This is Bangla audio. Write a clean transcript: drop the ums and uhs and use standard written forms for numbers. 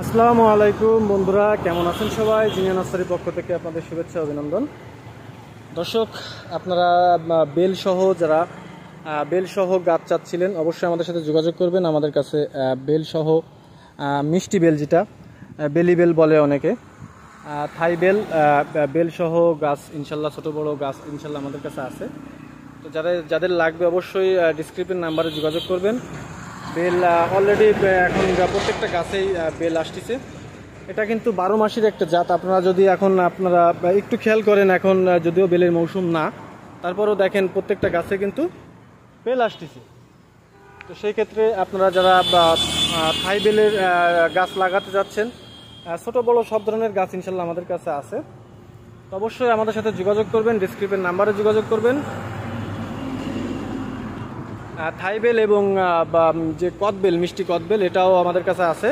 আসসালামু আলাইকুম বন্ধুরা, কেমন আছেন সবাই? জিনিয়া নার্সারির পক্ষ থেকে আপনাদের শুভেচ্ছা অভিনন্দন। দর্শক, আপনারা বেলসহ গাছ চাচ্ছিলেন, অবশ্যই আমাদের সাথে যোগাযোগ করবেন। আমাদের কাছে বেলসহ মিষ্টি বেল, যেটা বেলি বেল বলে অনেকে, থাই বেল, বেলসহ গাছ ইনশাল্লাহ, ছোট বড় গাছ ইনশাল্লাহ আমাদের কাছে আছে। তো যাদের লাগবে অবশ্যই ডিসক্রিপশন নাম্বারে যোগাযোগ করবেন। বেল অলরেডি এখন প্রত্যেকটা গাছেই বেল আসতেছে। এটা কিন্তু 12 মাসের একটা জাত। আপনারা একটু খেয়াল করেন, এখন যদিও বেলের মৌসুম না, তারপরেও দেখেন প্রত্যেকটা গাছে কিন্তু বেল আসতেছে। তো সেই ক্ষেত্রে আপনারা যারা থাই বেলের গাছ লাগাতে যাচ্ছেন, ছোট বড় সব ধরনের গাছ ইনশাল্লাহ আমাদের কাছে আছে। তো অবশ্যই আমাদের সাথে যোগাযোগ করবেন, ডিসক্রিপশন নাম্বারে যোগাযোগ করবেন। থাই বেল এবং যে কদবেল, মিষ্টি কদবেল, এটাও আমাদের কাছে আছে।